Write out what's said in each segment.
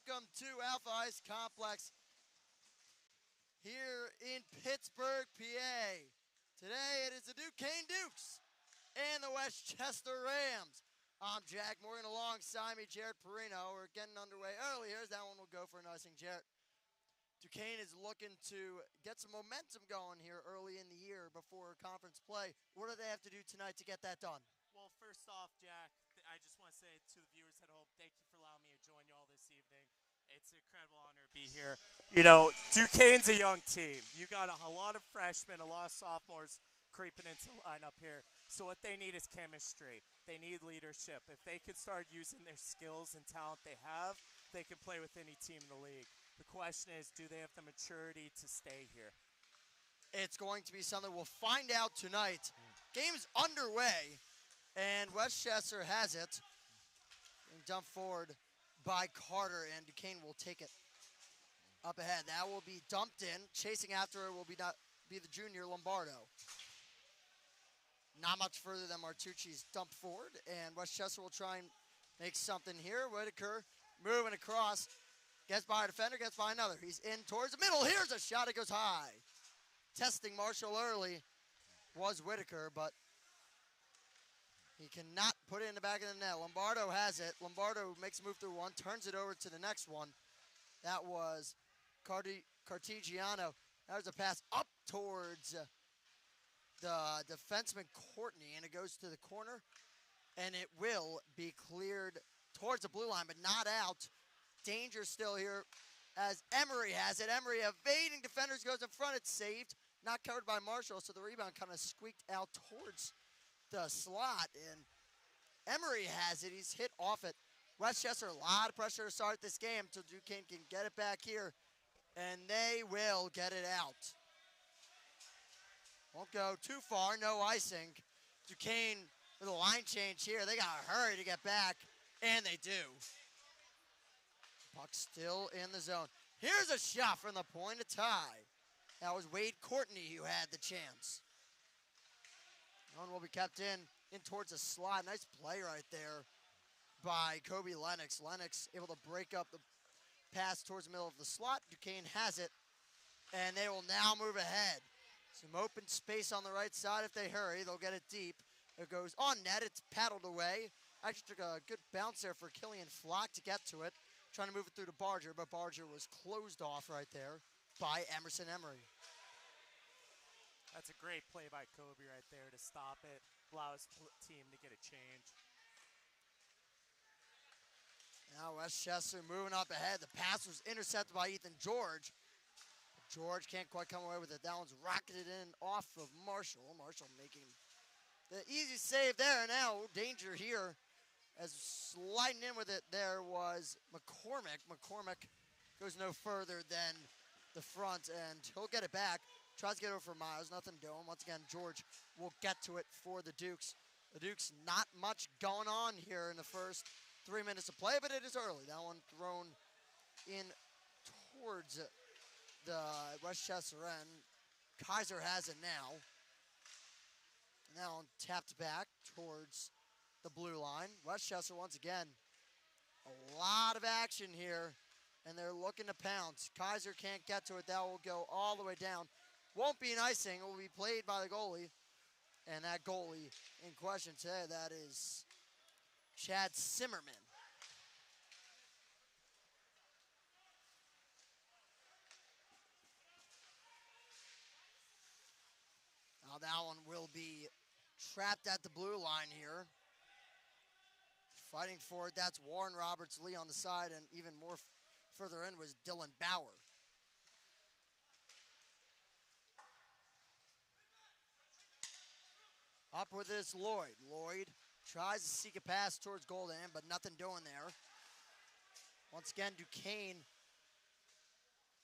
welcome to Alpha Ice Complex here in Pittsburgh, PA. Today it is the Duquesne Dukes and the Westchester Rams. I'm Jack Morgan, alongside me, Jared Perino. We're getting underway early. Here's that one. Will go for an icing, Jared. Duquesne is looking to get some momentum going here early in the year before conference play. What do they have to do tonight to get that done? Well, first off, Jack, I just want to say to the viewers at home, thank you for allowing me to join you all this evening. It's an incredible honor to be here. You know, Duquesne's a young team. You got a lot of freshmen, a lot of sophomores creeping into the lineup here. So what they need is chemistry. They need leadership. If they could start using their skills and talent they have, they can play with any team in the league. The question is, do they have the maturity to stay here? It's going to be something we'll find out tonight. Game's underway, and Westchester has it. Being dumped forward by Carter, and Duquesne will take it up ahead. That will be dumped in. Chasing after it will be the junior Lombardo. Not much further than Martucci's dumped forward, and Westchester will try and make something here. Whitaker moving across. Gets by a defender, gets by another. He's in towards the middle. Here's a shot. It goes high. Testing Marshall early was Whitaker, but he cannot put it in the back of the net. Lombardo has it. Lombardo makes a move through one, turns it over to the next one. That was Cartigiano. That was a pass up towards the defenseman Courtney, and it goes to the corner, and it will be cleared towards the blue line, but not out. Danger still here as Emery has it. Emery evading defenders, goes in front. It's saved. Not covered by Marshall, so the rebound kind of squeaked out towards the slot. And Emery has it. He's hit off it. Westchester, a lot of pressure to start this game until Duquesne can get it back here. And they will get it out. Won't go too far. No icing. Duquesne with a line change here. They got to hurry to get back. And they do. Puck still in the zone. Here's a shot from the point of tie. That was Wade Courtney who had the chance. One will be kept in towards the slot. Nice play right there by Kobe Lennox. Lennox able to break up the pass towards the middle of the slot. Duquesne has it, and they will now move ahead. Some open space on the right side. If they hurry, they'll get it deep. It goes on net. It's paddled away. Actually took a good bounce there for Killian Flock to get to it. Trying to move it through to Barger, but Barger was closed off right there by Emerson Emery. That's a great play by Kobe right there to stop it, allow his team to get a change. Now Westchester moving up ahead. The pass was intercepted by Ethan George. George can't quite come away with it. That one's rocketed in off of Marshall. Marshall making the easy save there. Now danger here. As sliding in with it there was McCormick. McCormick goes no further than the front, and he'll get it back. Tries to get over for Miles, nothing doing. Once again, George will get to it for the Dukes. The Dukes, not much going on here in the first 3 minutes of play, but it is early. That one thrown in towards the Westchester end. Kaiser has it now. Now tapped back towards the blue line. Westchester once again, a lot of action here, and they're looking to pounce. Kaiser can't get to it. That will go all the way down. Won't be an icing. It will be played by the goalie, and that goalie in question today, that is Chad Zimmerman. Now that one will be trapped at the blue line here. Fighting for it, that's Warren Roberts Lee on the side, and even more further in was Dylan Bauer. Up with this Lloyd. Lloyd tries to seek a pass towards Golden, but nothing doing there. Once again, Duquesne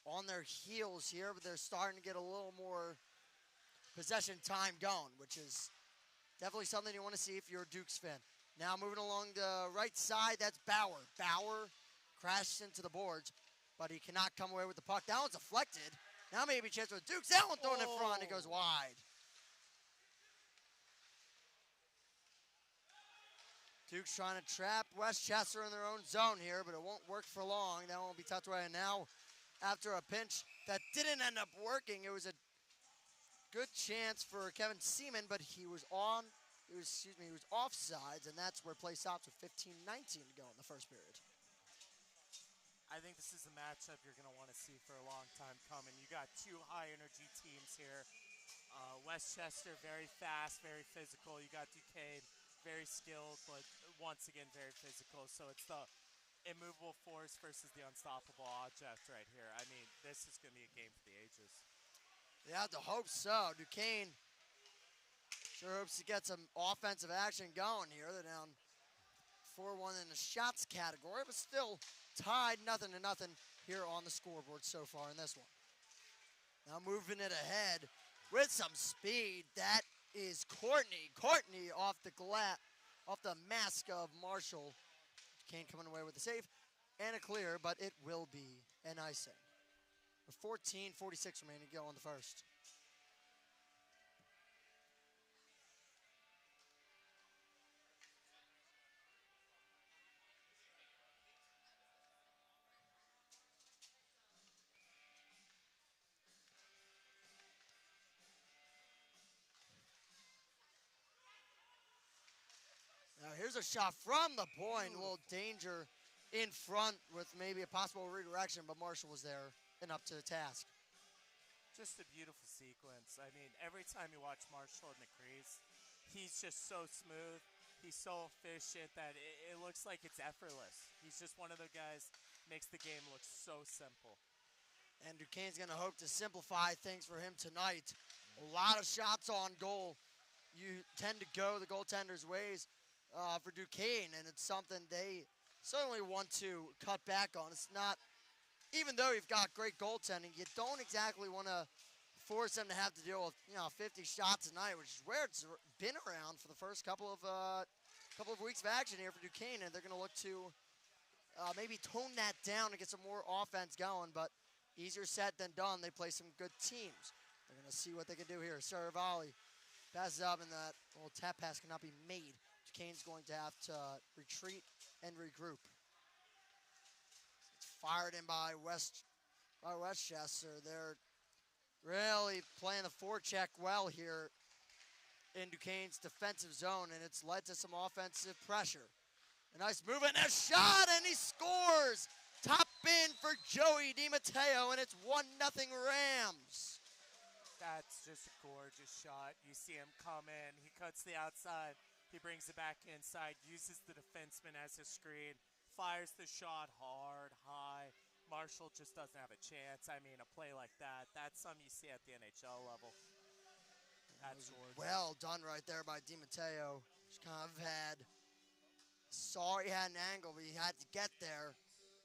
on their heels here, but they're starting to get a little more possession time going, which is definitely something you want to see if you're a Dukes fan. Now moving along the right side, that's Bauer. Bauer crashes into the boards, but he cannot come away with the puck. That one's deflected. Now maybe a chance for the Dukes. That one thrown in front. It goes wide. Duke's trying to trap Westchester in their own zone here, but it won't work for long. That won't be tucked away. And now, after a pinch that didn't end up working, it was a good chance for Kevin Seaman, but he was offsides, and that's where play stops with 15:19 to go in the first period. I think this is a matchup you're going to want to see for a long time coming. You got two high-energy teams here. Westchester, very fast, very physical. You got Duquesne, very skilled, but once again, very physical. So it's the immovable force versus the unstoppable object right here. I mean, this is going to be a game for the ages. You have to hope so. Duquesne sure hopes to get some offensive action going here. They're down 4-1 in the shots category, but still tied 0-0 here on the scoreboard so far in this one. Now moving it ahead with some speed. That is Courtney. Courtney off the mask of Marshall. Duquesne coming away with a save and a clear, but it will be an icing. With 14:46 remaining to go on the first. Now here's a shot from the point. A little danger in front with maybe a possible redirection, but Marshall was there and up to the task. Just a beautiful sequence. I mean, every time you watch Marshall in the crease, he's just so smooth. He's so efficient that it looks like it's effortless. He's just one of the guys makes the game look so simple. And Duquesne's going to hope to simplify things for him tonight. A lot of shots on goal. You tend to go the goaltender's ways for Duquesne, and it's something they certainly want to cut back on. It's not, even though you've got great goaltending, you don't exactly want to force them to have to deal with 50 shots a night, which is where it's been around for the first couple of weeks of action here for Duquesne, and they're going to look to maybe tone that down and get some more offense going, but easier said than done. They play some good teams. They're going to see what they can do here. Saravali passes up, and that little tap pass cannot be made. Duquesne's going to have to retreat and regroup. It's fired in by Westchester. They're really playing the forecheck well here in Duquesne's defensive zone, and it's led to some offensive pressure. A nice move and a shot, and he scores! Top in for Joey DiMatteo, and it's 1-0 Rams. That's just a gorgeous shot. You see him come in. He cuts the outside. He brings it back inside, uses the defenseman as his screen, fires the shot hard, high. Marshall just doesn't have a chance. I mean, a play like that, that's something you see at the NHL level. That's gorgeous. Well done right there by DiMatteo. Just kind of saw he had an angle, but he had to get there,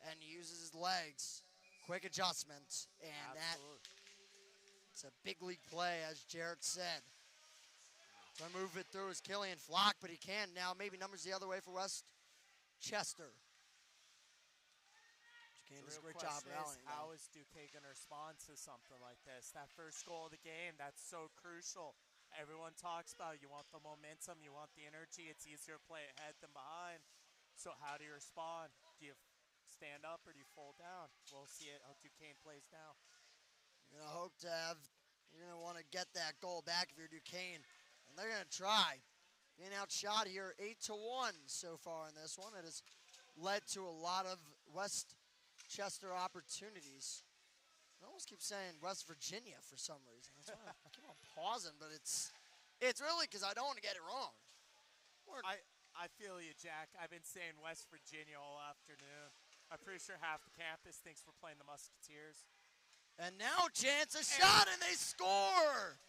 and he uses his legs. Quick adjustment, and it's a big league play, as Jarrett said. Trying to move it through is Killian Flock, but he can't now. Maybe numbers the other way for Westchester. Duquesne does a great job rallying. How is Duquesne going to respond to something like this? That first goal of the game, that's so crucial. Everyone talks about you want the momentum, you want the energy. It's easier to play ahead than behind. So how do you respond? Do you stand up or do you fall down? We'll see how Duquesne plays now. You're going to want to get that goal back if you're Duquesne. And they're going to try. Being outshot here 8-1 so far in this one. It has led to a lot of Westchester opportunities. I almost keep saying West Virginia for some reason. That's why I keep on pausing, but it's really because I don't want to get it wrong. I feel you, Jack. I've been saying West Virginia all afternoon. I'm pretty sure half the campus thinks we're playing the Musketeers. And now chance a shot, and they score!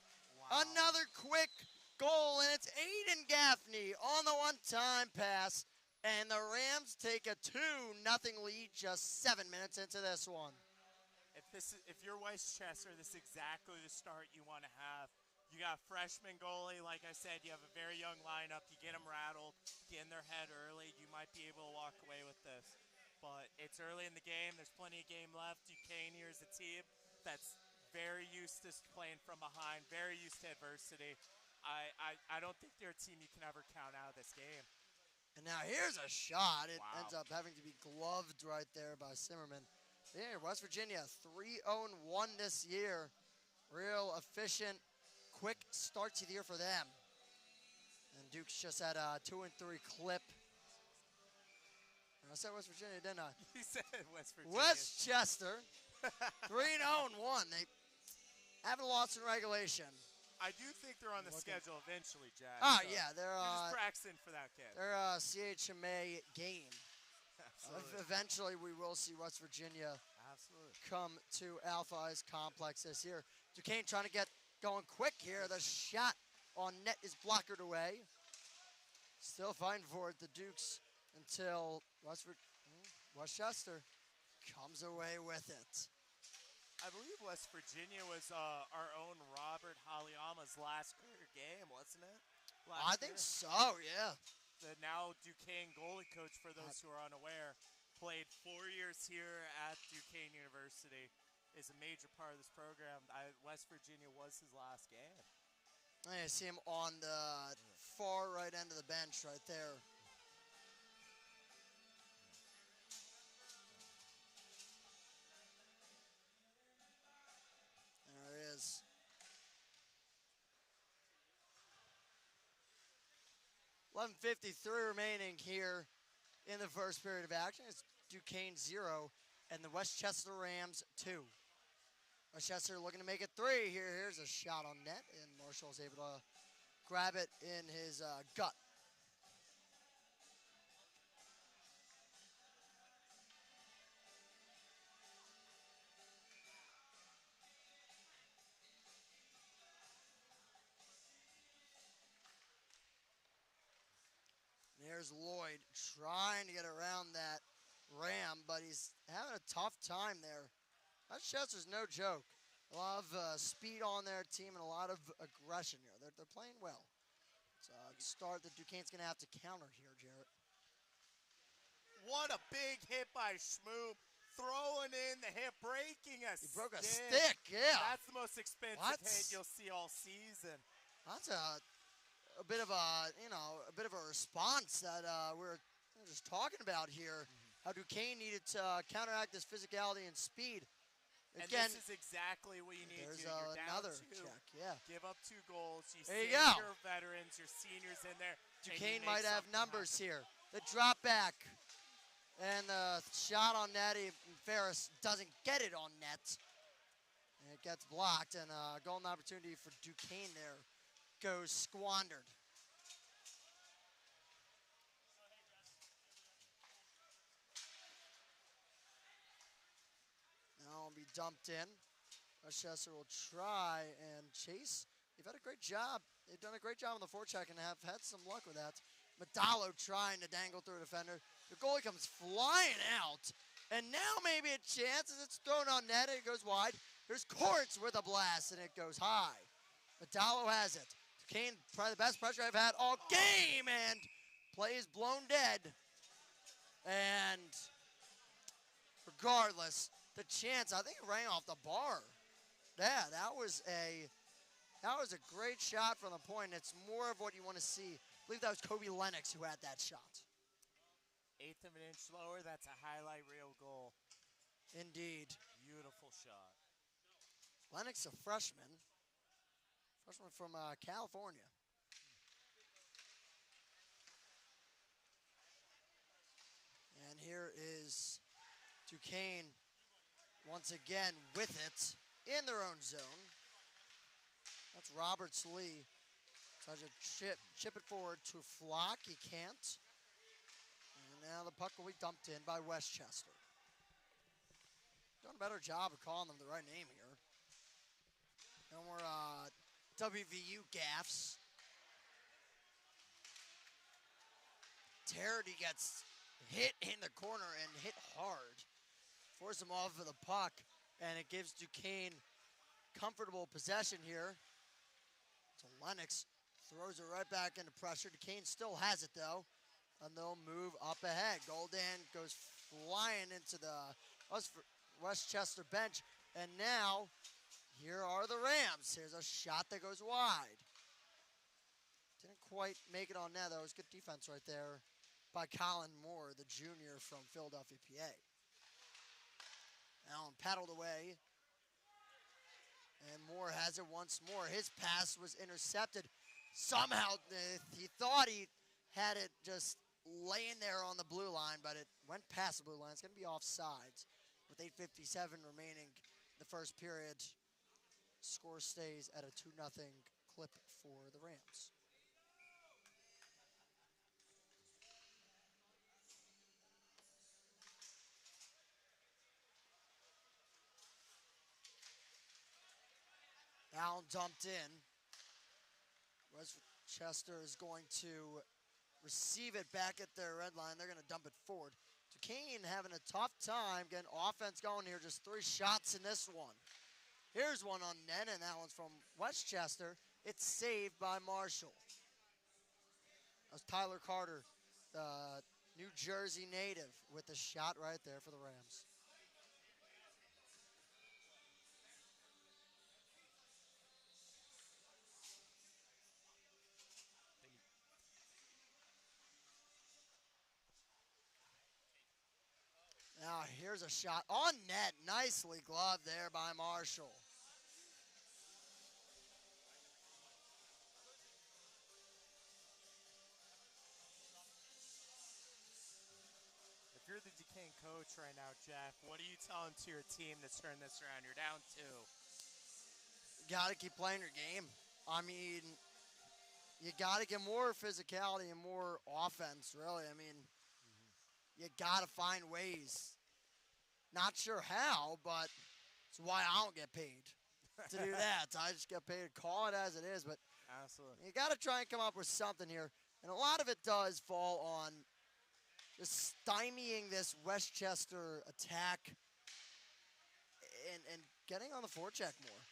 Wow. Another quick goal, and it's Aiden Gaffney on the one-time pass, and the Rams take a 2-0 lead just 7 minutes into this one. If you're Westchester, this is exactly the start you want to have. You got a freshman goalie, like I said, you have a very young lineup, you get them rattled, get in their head early, you might be able to walk away with this. But it's early in the game, there's plenty of game left. Duquesne here is a team that's very used to playing from behind, very used to adversity. I don't think they're a team you can ever count out of this game. And now here's a shot. It Wow. ends up having to be gloved right there by Zimmerman. Yeah, West Virginia 3-0-1 this year. Real efficient, quick start to the year for them. And Duke's just had a 2-3 clip. I said West Virginia, didn't I? You said West Virginia. Westchester 3-0-1. They haven't lost in regulation. I do think they're on the schedule eventually, Jack. Oh, so yeah. They're just practicing for that kid. They're CHMA game. Absolutely. Eventually, we will see West Virginia Absolutely. come to Alpha Ice Complex this year. Duquesne trying to get going quick here. The shot on net is blockered away. Still fighting for it, the Dukes, until Westchester comes away with it. I believe West Virginia was our own Robert Haliyama's last career game, wasn't it? I think so, yeah. The now Duquesne goalie coach, for those who are unaware, played 4 years here at Duquesne University, is a major part of this program. West Virginia was his last game. I see him on the far right end of the bench right there. There he is. .53 remaining here in the first period of action. It's Duquesne 0 and the Westchester Rams 2. Westchester looking to make it 3 here. Here's a shot on net, and Marshall's able to grab it in his gut. There's Lloyd trying to get around that Ram, but he's having a tough time there. Westchester's no joke. A lot of speed on their team and a lot of aggression here. They're playing well. It's a start that Duquesne's going to have to counter here, Jarrett. What a big hit by Schmoop. Throwing in the hip, breaking a He broke a stick, yeah. That's the most expensive hit you'll see all season. That's a bit of a response that we were just talking about here. How Duquesne needed to counteract this physicality and speed. Again, and this is exactly what you need to do. There's You're another down 2, check, yeah. Give up 2 goals. There you save go. your veterans, your seniors in there. Duquesne might have numbers here. The drop back and the shot on net. Ferris doesn't get it on net. And it gets blocked, and a golden opportunity for Duquesne there goes squandered. Now it'll be dumped in. Westchester will try and chase. They've had a great job. They've done a great job on the forecheck and have had some luck with that. Medallo trying to dangle through a defender. The goalie comes flying out. And now maybe a chance as it's thrown on net and it goes wide. There's Courts with a blast and it goes high. Medallo has it. Duquesne, probably the best pressure I've had all game, and play is blown dead. And regardless, the chance, I think it rang off the bar. Yeah, that was a great shot from the point. It's more of what you want to see. I believe that was Kobe Lennox who had that shot. 1/8 of an inch lower, that's a highlight reel goal. Indeed. Beautiful shot. Lennox, a freshman from California. And here is Duquesne once again with it in their own zone. That's Roberts Lee. Tries to chip it forward to Flock. He can't. And now the puck will be dumped in by Westchester. Doing a better job of calling them the right name here. No more WVU gaffes. Tarity gets hit in the corner and hit hard. Force him off of the puck, and it gives Duquesne comfortable possession here. So Lennox throws it right back into pressure. Duquesne still has it, though, and they'll move up ahead. Goldan goes flying into the Westchester bench, and now here are the Rams. Here's a shot that goes wide. Didn't quite make it on net, though. It was good defense right there by Colin Moore, the junior from Philadelphia, PA. Allen paddled away. And Moore has it once more. His pass was intercepted. Somehow he thought he had it just laying there on the blue line, but it went past the blue line. It's going to be offsides with 8:57 remaining in the first period. Score stays at a 2-0 clip for the Rams. Allen dumped in. Westchester is going to receive it back at their red line. They're going to dump it forward. Duquesne having a tough time getting offense going here. Just 3 shots in this one. Here's one on net, and that one's from Westchester. It's saved by Marshall. That was Tyler Carter, the New Jersey native, with the shot right there for the Rams. Now here's a shot on net. Nicely gloved there by Marshall. If you're the Duquesne coach right now, Jack, what are you telling to your team to turn this around? You're down 2. You got to keep playing your game. I mean, you got to get more physicality and more offense, really. I mean, you got to find ways. Not sure how, but it's why I don't get paid to do that. I just get paid to call it as it is, but Absolutely. you got to try and come up with something here. And a lot of it does fall on just stymieing this Westchester attack and getting on the forecheck more.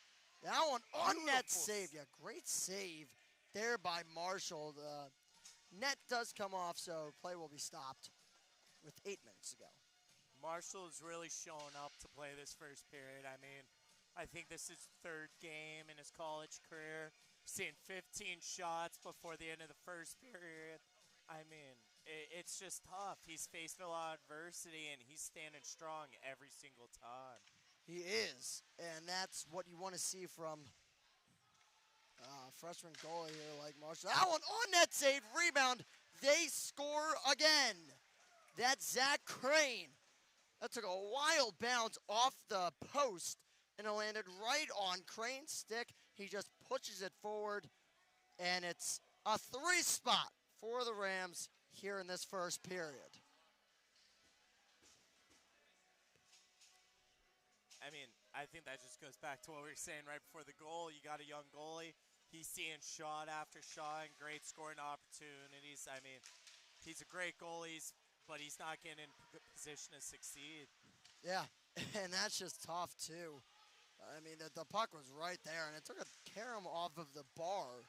That one on net save. Yeah, great save there by Marshall. The net does come off, so play will be stopped with 8 minutes to go. Marshall is really showing up to play this first period. I mean, I think this is his 3rd game in his college career. Seeing 15 shots before the end of the first period. I mean, it's just tough. He's faced a lot of adversity, and he's standing strong every single time. He is, and that's what you want to see from freshman goalie here like Marshall. That one on net save, rebound. They score again. That's Zach Crane. That took a wild bounce off the post, and it landed right on Crane's stick. He just pushes it forward, and it's a 3 spot for the Rams here in this first period. I mean, I think that just goes back to what we were saying right before the goal. You got a young goalie. He's seeing shot after shot and great scoring opportunities. I mean, he's a great goalie, but he's not getting in position to succeed. Yeah, and that's just tough, too. I mean, the puck was right there, and it took a carom off of the bar,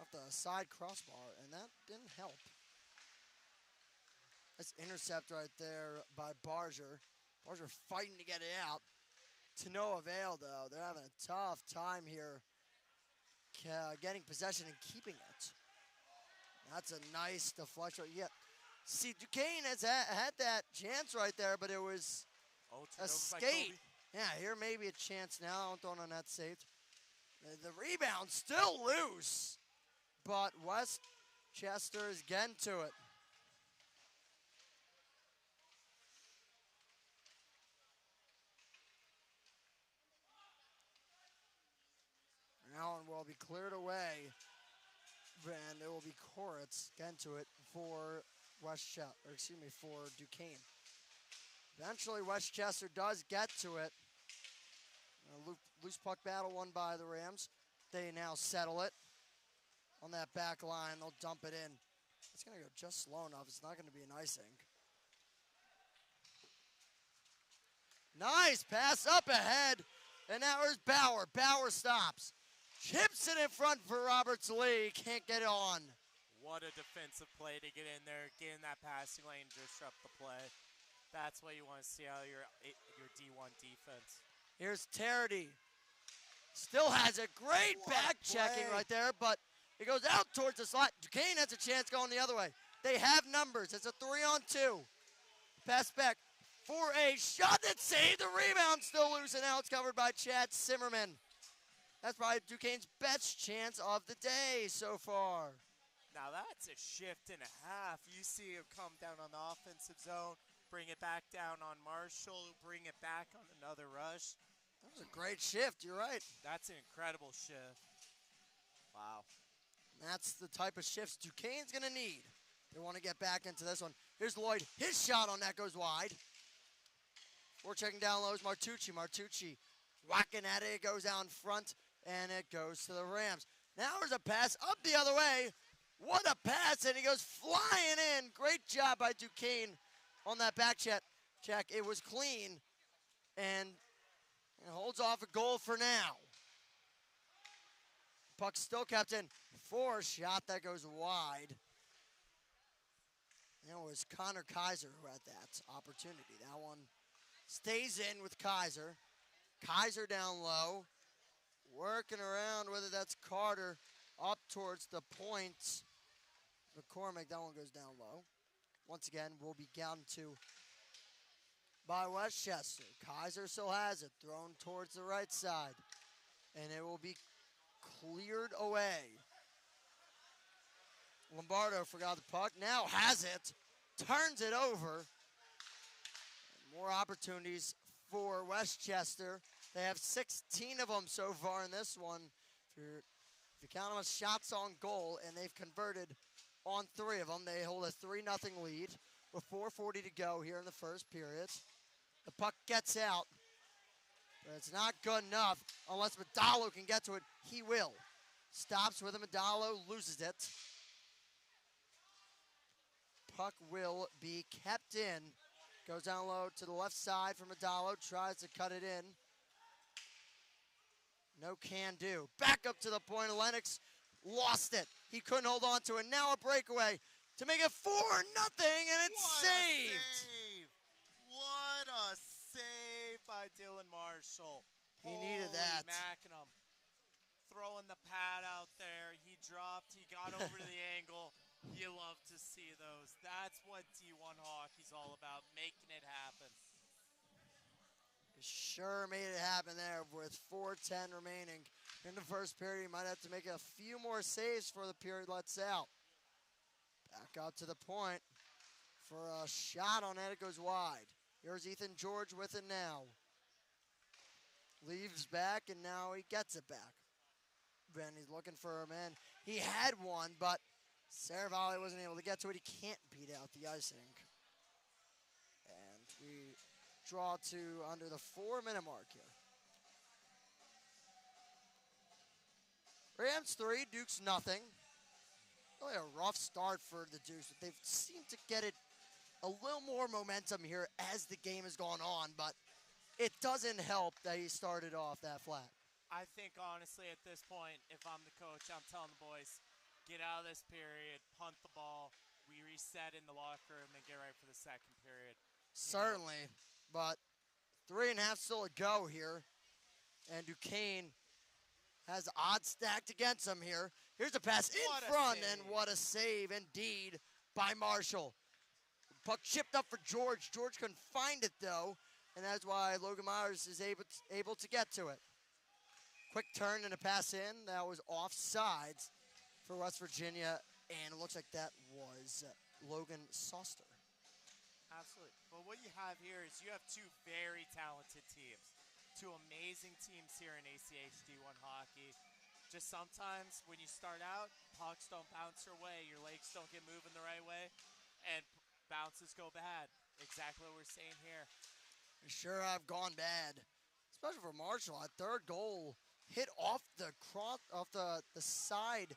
off the side crossbar, and that didn't help. That's intercept right there by Barger. Barger fighting to get it out. To no avail, though. They're having a tough time here getting possession and keeping it. That's a nice deflection. Yeah. See, Duquesne has had that chance right there, but it was a skate. Yeah, here maybe a chance now. Don't throw on that saved. The rebound still loose, but Westchester is getting to it. Allen will be cleared away, and it will be Koritz getting to it for for Duquesne. Eventually, Westchester does get to it. Loose puck battle won by the Rams. They now settle it on that back line. They'll dump it in. It's going to go just slow enough. It's not going to be an icing. Nice pass up ahead. And now there's Bauer. Bauer stops. Chips it in front for Roberts Lee. Can't get it on. What a defensive play to get in there, get in that passing lane, disrupt the play. That's what you want to see out of your D1 defense. Here's Terity. Still has a great back checking right there, but it goes out towards the slot. Duquesne has a chance going the other way. They have numbers. It's a 3-on-2. Pass back for a shot that saved the rebound. Still loose, and now it's covered by Chad Zimmerman. That's probably Duquesne's best chance of the day so far. Now that's a shift and a half. You see him come down on the offensive zone, bring it back down on Marshall, bring it back on another rush. That was a great shift, you're right. That's an incredible shift. Wow. And that's the type of shifts Duquesne's going to need. They want to get back into this one. Here's Lloyd. His shot on that goes wide. We're checking down low is Martucci. Martucci whacking at it. It goes down front, and it goes to the Rams. Now there's a pass up the other way. What a pass, and he goes flying in. Great job by Duquesne on that back check. It was clean, and it holds off a goal for now. Puck still kept in. For a shot that goes wide. And it was Connor Kaiser who had that opportunity. That one stays in with Kaiser. Kaiser down low. Working around, whether that's Carter up towards the point. McCormick, that one goes down low. Once again, will be down to by Westchester. Kaiser still has it, thrown towards the right side. And it will be cleared away. Lombardo forgot the puck, now has it, turns it over. More opportunities for Westchester. They have 16 of them so far in this one. If you count them as shots on goal, and they've converted on 3 of them. They hold a 3-0 lead with 4:40 to go here in the first period. The puck gets out, but it's not good enough unless Madalo can get to it. He will. Stops with it. Madalo loses it. Puck will be kept in. Goes down low to the left side for Madalo. Tries to cut it in. No can do. Back up to the point. Lennox lost it. He couldn't hold on to it. Now a breakaway to make it 4-0, and it's saved. What a save by Dylan Marshall. He needed that. Mackinum. Throwing the pad out there. He dropped. He got over to the angle. You love to see those. That's what D1 hockey's all about, making it happen. Sure made it happen there with 4:10 remaining in the first period. He might have to make a few more saves for the period lets out. Back out to the point for a shot on it. It goes wide. Here's Ethan George with it now. Leaves back, and now he gets it back. Then he's looking for a man. He had one, but Saravalli wasn't able to get to it. He can't beat out the icing. And we draw to under the 4-minute mark here. Rams 3, Dukes nothing. Really a rough start for the Dukes, but they've seemed to get it a little more momentum here as the game has gone on, but it doesn't help that he started off that flat. I think, honestly, at this point, if I'm the coach, I'm telling the boys, get out of this period, punt the ball, we reset in the locker room, and get ready for the second period. Certainly, but 3.5 still to go here, and Duquesne has odds stacked against him here. Here's a pass in front, and what a save indeed by Marshall. Puck chipped up for George. George couldn't find it, though, and that's why Logan Myers is able to get to it. Quick turn and a pass in. That was offsides for West Virginia, and it looks like that was Logan Soster. Absolutely. But what you have here is you have 2 very talented teams. 2 amazing teams here in ACH D1 hockey. Just sometimes when you start out, pucks don't bounce your way, your legs don't get moving the right way, and bounces go bad. Exactly what we're saying here. They sure have gone bad, especially for Marshall. That third goal hit off the side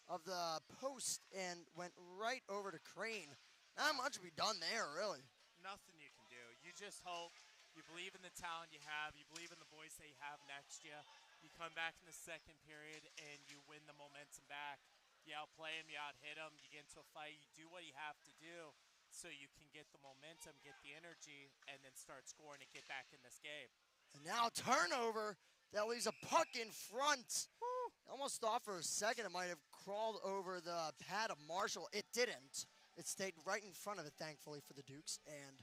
of the post and went right over to Crane. Not much to be done there, really. Nothing you can do. You just hope. You believe in the talent you have. You believe in the boys that you have next to you. You come back in the second period and you win the momentum back. You outplay them, you out-hit them, you get into a fight. You do what you have to do so you can get the momentum, get the energy, and then start scoring and get back in this game. And now turnover. That leaves a puck in front. Woo. Almost thought for a second it might have crawled over the pad of Marshall. It didn't. It stayed right in front of it, thankfully, for the Dukes, and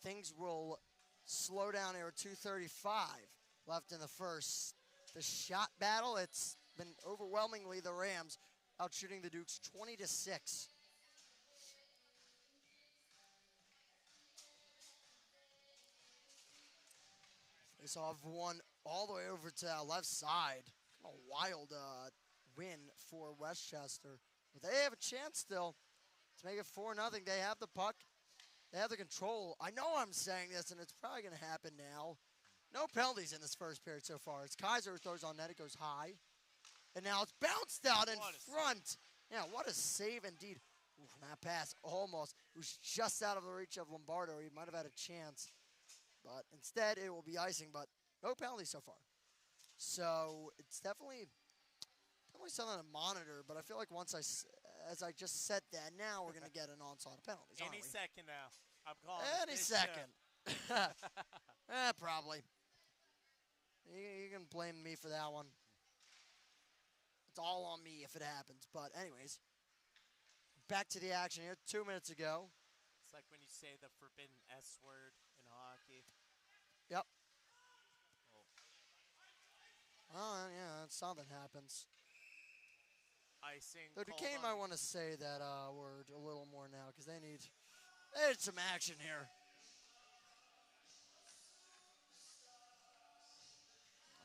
things will slow down here. 2:35 left in the first. The shot battle, it's been overwhelmingly the Rams out shooting the Dukes 20-6. Face off one all the way over to the left side. A wild win for Westchester. But they have a chance still to make it 4-0. They have the puck. They have the control. I know I'm saying this, and it's probably going to happen now. No penalties in this first period so far. It's Kaiser who throws on net. It goes high. And now it's bounced out in front. Yeah, what a save indeed. Oof, that pass almost. It was just out of the reach of Lombardo. He might have had a chance. But instead, it will be icing. But no penalties so far. So it's definitely something to monitor. But I feel like as I just said that, now we're going to get an onslaught of penalties. Any second now. I'm calling Any second. Probably. You can blame me for that one. It's all on me if it happens. But anyways, back to the action here. 2 minutes ago. It's like when you say the forbidden S word in hockey. Yep. Oh, yeah, something happens. Icing. So Duquesne might want to say that word a little more now because they need some action here.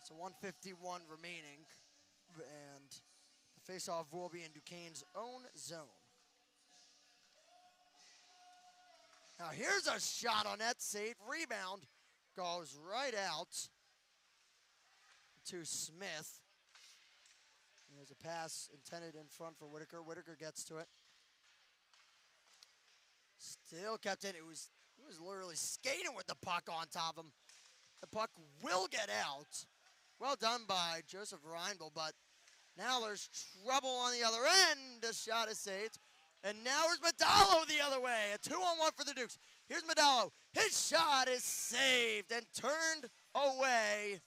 So 1:51 remaining, and the faceoff will be in Duquesne's own zone. Now here's a shot on that save. Rebound goes right out to Smith. There's a pass intended in front for Whitaker. Whitaker gets to it. Still kept in. He was literally skating with the puck on top of him. The puck will get out. Well done by Joseph Reinble, but now there's trouble on the other end. The shot is saved. And now here's Medallo the other way. A 2-on-1 for the Dukes. Here's Medallo. His shot is saved and turned away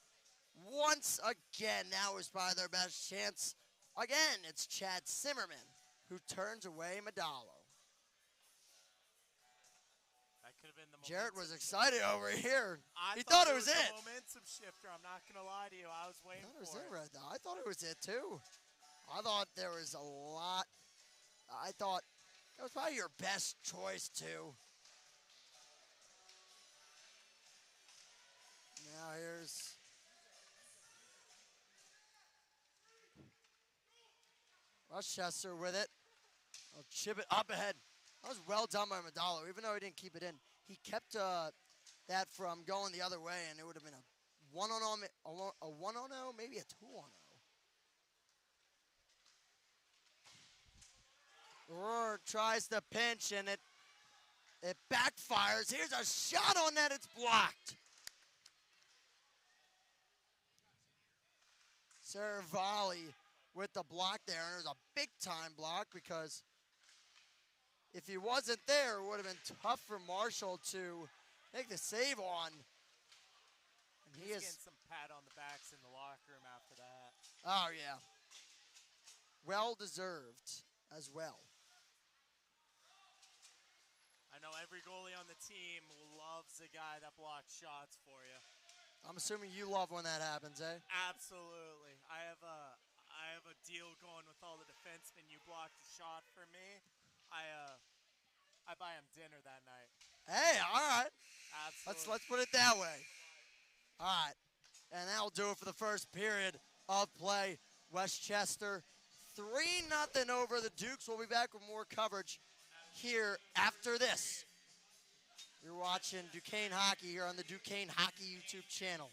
once again. That was probably their best chance. Again, it's Chad Zimmerman who turns away Medallo. That could have been the Jarrett was excited over here. He thought it was it. A momentum shifter. I'm not going to lie to you. I was waiting for it. Right now. I thought it was it too. I thought there was a lot. I thought that was probably your best choice too. Now here's Westchester with it. I'll chip it up ahead. That was well done by Medallo, even though he didn't keep it in. He kept that from going the other way, and it would have been a 1-on-0, maybe a 2-on-0. Rohr tries to pinch, and it backfires. Here's a shot on that. It's blocked. Saravalli with the block there, and it was a big-time block because if he wasn't there, it would have been tough for Marshall to make the save on. And He's getting some pat on the backs in the locker room after that. Oh, yeah. Well-deserved as well. I know every goalie on the team loves a guy that blocks shots for you. I'm assuming you love when that happens, eh? Absolutely. I have a deal going with all the defensemen. You blocked a shot for me, I buy him dinner that night. Hey, all right. Absolutely. Let's put it that way. All right. And that'll do it for the first period of play. Westchester 3-0 over the Dukes. We'll be back with more coverage here after this. You're watching Duquesne Hockey here on the Duquesne Hockey YouTube channel.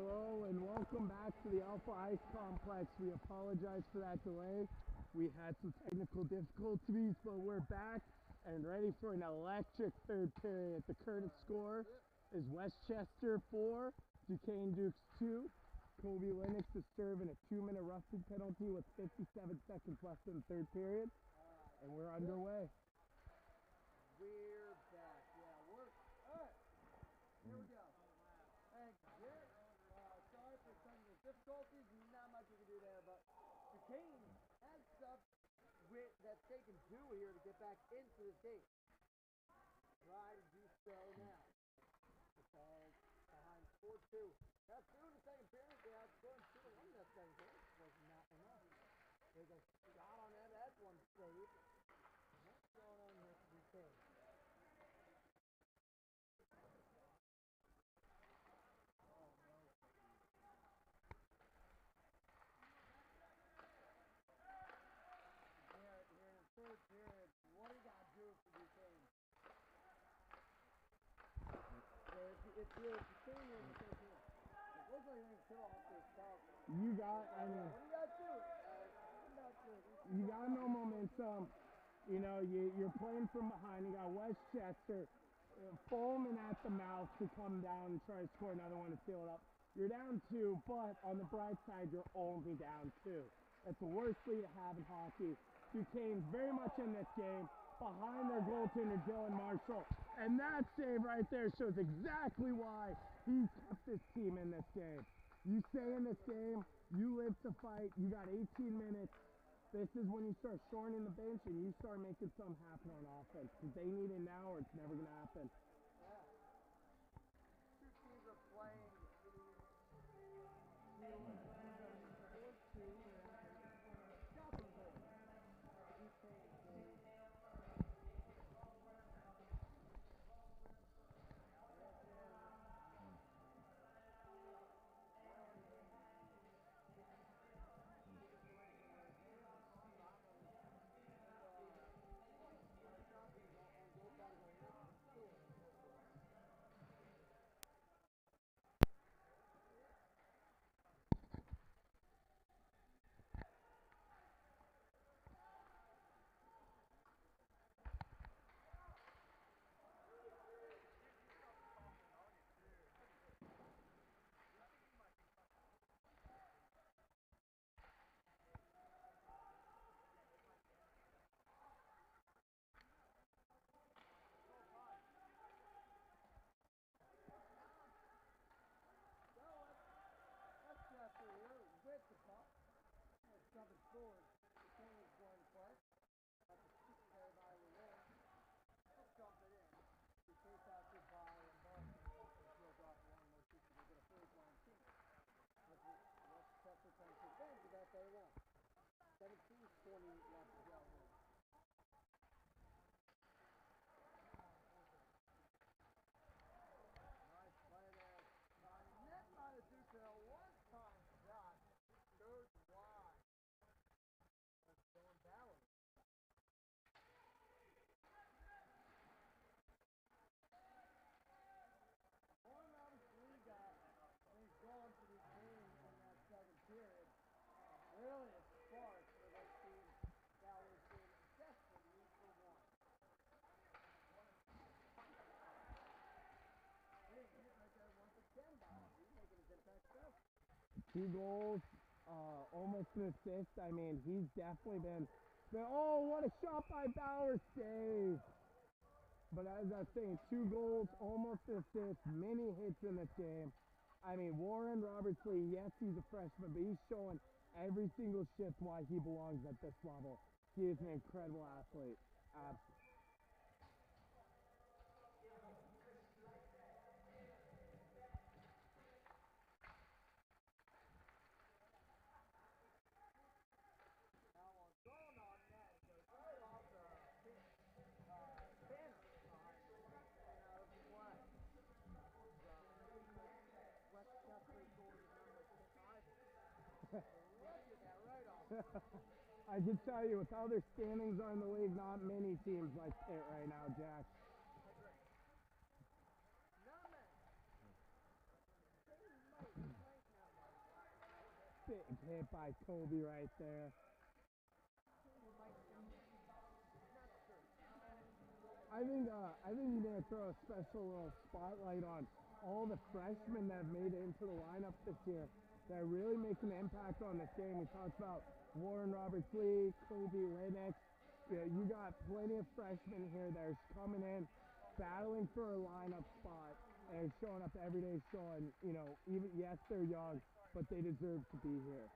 Hello and welcome back to the Alpha Ice Complex. We apologize for that delay. We had some technical difficulties, but we're back and ready for an electric third period. The current score is Westchester 4, Duquesne Dukes 2. Kobe Lennox is serving a 2-minute roughing penalty with 57 seconds left in the third period, and we're underway. We're back. Yeah, we're all right. Here we go. And Garrett, sorry for some of the difficulties. Not much we can do there, but Duquesne has stuff that they can do here to get back into this game. Try to do so now. It's behind 4-2. Got 2 in the second period. They outscored 2-1 in that second period. Was not enough. There's a shot on that. That's one save. What's going on here for Duquesne? Third period, what do you got to do for Duquesne? If you're Duquesne, you're in the third period. It looks like you're going to kill off this top. You got, I mean, What do you got to do? I'm not sure. you got no momentum. You know, you're playing from behind. You got Westchester foaming at the mouth to come down and try to score another one to seal it up. You're down 2, but on the bright side, you're only down 2. That's the worst lead to have in hockey. Duquesne very much in this game, behind their goaltender Dylan Marshall. And that save right there shows exactly why he kept this team in this game. You stay in this game, you live to fight, you got 18 minutes. This is when you start shortening the bench and you start making something happen on offense. Because they need it now or it's never going to happen. Yeah. 2 teams are playing. 4-2. With the puck, it's jumping forward. The team is going to play. That's a stick there by Lewin. He'll dump it in. He takes out to by and Barton. He'll drop one more shoot to get a first line team. Westchester trying to take advantage of that, they won't. 17-20 left to go here. Nice play there. Net by the Dukes and a one-time shot. Goes wide. That's going down. One obviously got things going for the team in that second period. Really a spark for this team that was in desperate need for one. Hey, right there once again, Bob. He's making his impact stuff. 2 goals, almost an assist. I mean, he's definitely been, oh, what a shot by Bauer, save. But as I was saying, 2 goals, almost an assist, many hits in this game. I mean, Warren Robertsley, yes, he's a freshman, but he's showing every single shift why he belongs at this level. He is an incredible athlete. I can tell you, with how their standings are in the league, not many teams like Pitt right now, Jack. Big hit by Kobe right there. I think you need to throw a special little spotlight on all the freshmen that have made it into the lineup this year that are really making an impact on this game. We talked about Warren Roberts-Lee, Kobe Lennox. You got plenty of freshmen here that are coming in, battling for a lineup spot, and showing up every day, showing, even, yes, they're young, but they deserve to be here.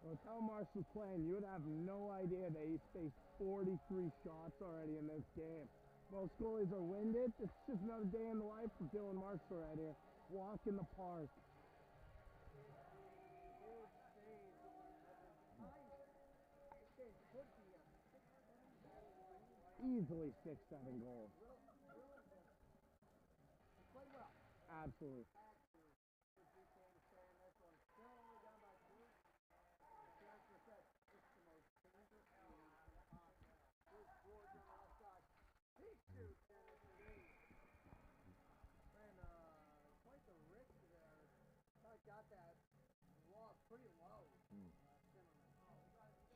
Well, tell Marshall's playing, you would have no idea that he's faced 43 shots already in this game. Most goalies are winded. It's just another day in the life for Dylan Marshall right here. Walk in the park. Easily 6-7 goals. Absolutely.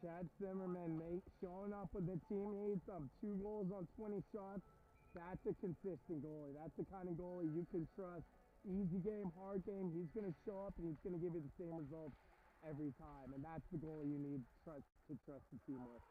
Chad Zimmerman showing up with the team needs 2 goals on 20 shots. That's a consistent goalie. That's the kind of goalie you can trust. Easy game, hard game, he's going to show up and he's going to give you the same results every time. And that's the goalie you need to trust the team with.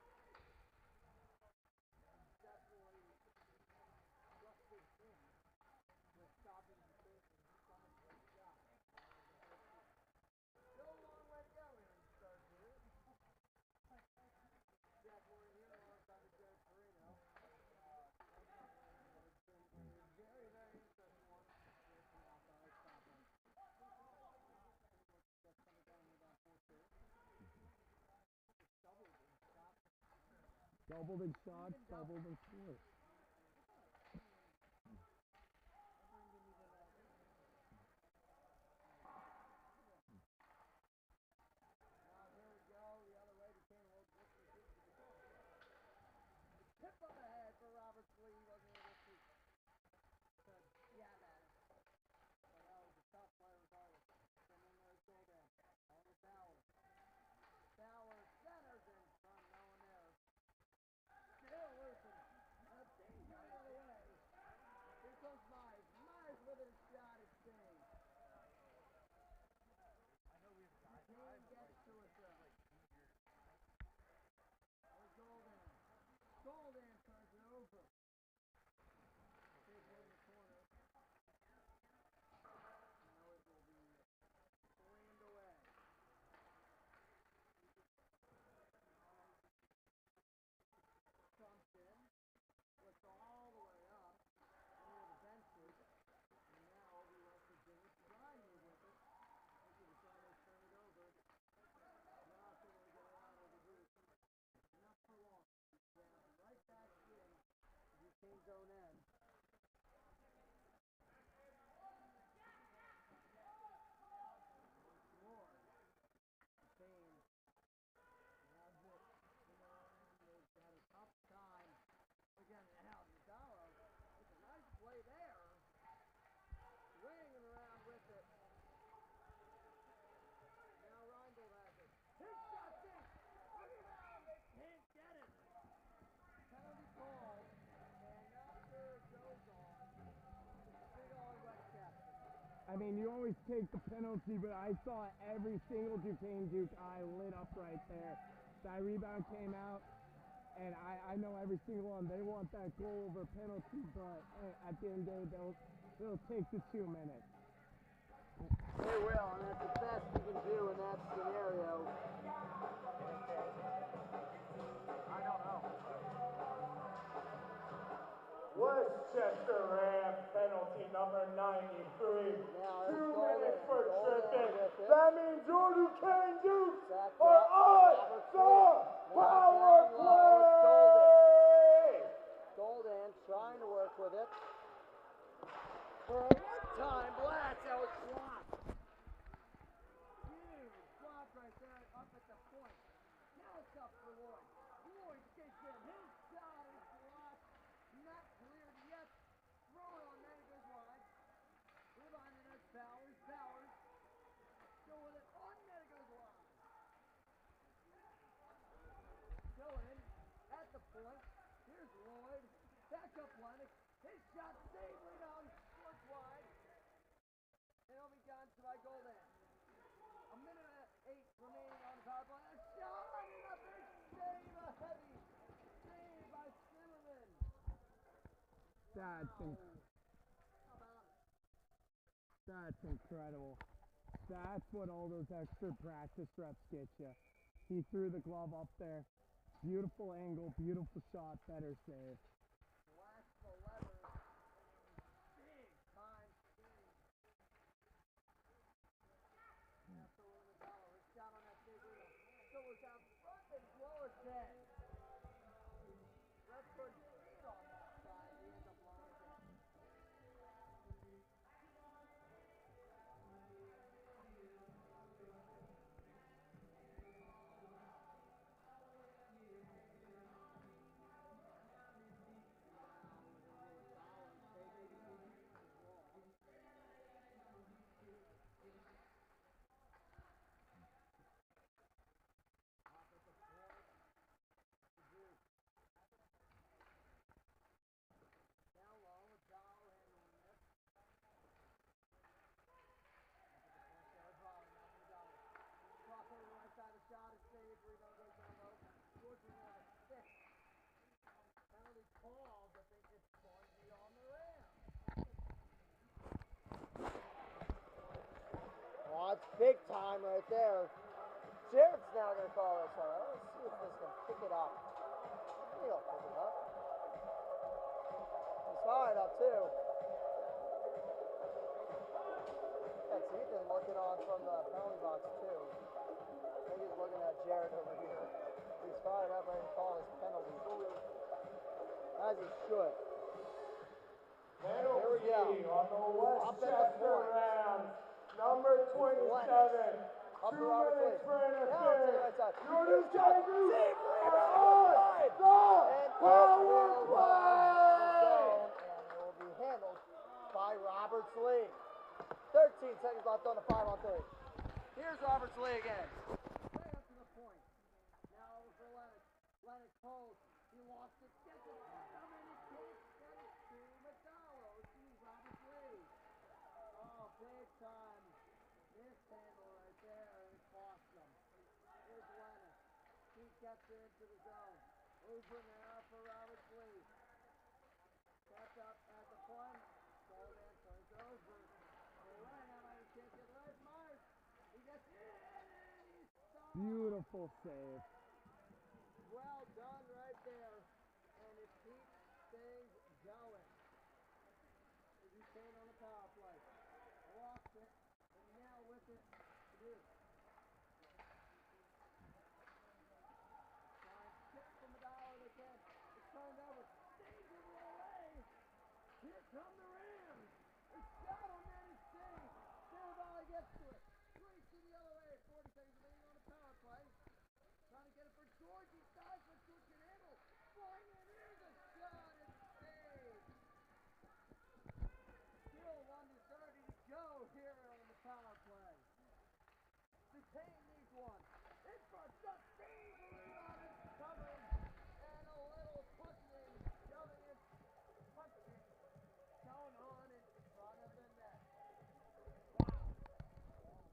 Doubled in shots, doubled in scores. I mean, you always take the penalty, but I saw every single Duquesne Duke eye lit up right there. That rebound came out, and I know every single one. They want that goal over penalty, but at the end of the day, they'll take the 2 minutes. They will, and that's the best you can do in that scenario. I don't know. West Westchester Ram penalty number 93. Now 2 it's minutes for Golden tripping. with it. That means your Duquesne Dukes Back are up. on Roberts the Now power down low, play. Golden trying to work with it. For a one-time blast, that was blocked. Huge block right there up at the point. Now it's up for Lloyd. Lloyd gets in. His shot is blocked. Not cleared yet. Throw it on net. It goes wide. Rebound and it's Bowers. Bowers. Still with it. On net. It goes wide. Dylan at the point. Here's Lloyd. Back up Lennox. His shot saved. Rebound. Scores wide. And it'll be gone by Golden. A minute and 8 remaining on the power play. A shot and a big save. A heavy save by Zimmerman. That's incredible. That's what all those extra practice reps get you. He threw the glove up there. Beautiful angle, beautiful shot, better save. Flash the lever. Big time save. After William Dollar, it's down on that big rebound. So it's out front and blow it 10. Redford stayed on that side. He ends up blowing it 10. Down low, Dollar handling it. Crossover right side, a shot is saved. Rebound goes down low. George will have a 6. Penalty called, but they think it's going to be on the rim. Oh, it's big time right there. Jared's now going to call this one. Let's see if this can pick it up. He'll pick it up. He's fired up too. That's Ethan looking on from the penalty box too. I think he's looking at Jared over here. He's fired up ready to call his penalty. As he should. Penalty Here we go. on the Up at the Westchester point. Rams. Number 27. Up 2 to Robert minutes Lee. for Now to the right interference. side. Your His shot. Duquesne Dukes Save are rebound. on the And power it will play. zone, and it will be handled by Roberts Lee. 13 seconds left on the 5-on-3. Here's Roberts Lee again. Right up to the point. Now over for Lennox. Lennox holds. He lost it. Gets it. Come in. He can't get it to McDowell. He's Roberts Lee. Oh, big time mishandle right there, and it cost them. Here's Lennox. He gets into the zone. Open now for Roberts Lee. Kept up at the point. Golden turns it over. Right now, he can't get right. Myers. He gets in and he stops. Beautiful save. Well done right there. And it keeps things going. Duquesne on the power play. Lost it. And now with it. Duke. Trying to skip from the dollar. They can't. It's turned over. Stays in the away. Here come the Rams. A shot on that is saved. Valley gets to it. Swings to the other way. 40 seconds remaining on the power play. Trying to get it for George. He dives, but George can handle. Flying in. Here's a shot. It's saved. Still 1:30 to go here on the power play. Duquesne needs one. In front. Just save. Rebound is covered. And a little pushing, shoving it, punching going on in front of the net.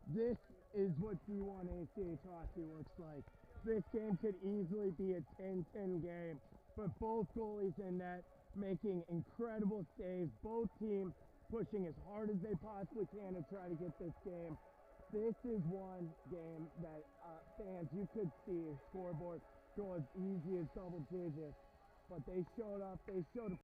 This is what D1 ACH hockey looks like. This game could easily be a 10-10 game, but both goalies in net making incredible saves. Both teams pushing as hard as they possibly can to try to get this game. This is one game that fans, you could see scoreboard go as easy as double digits, but they showed up. They showed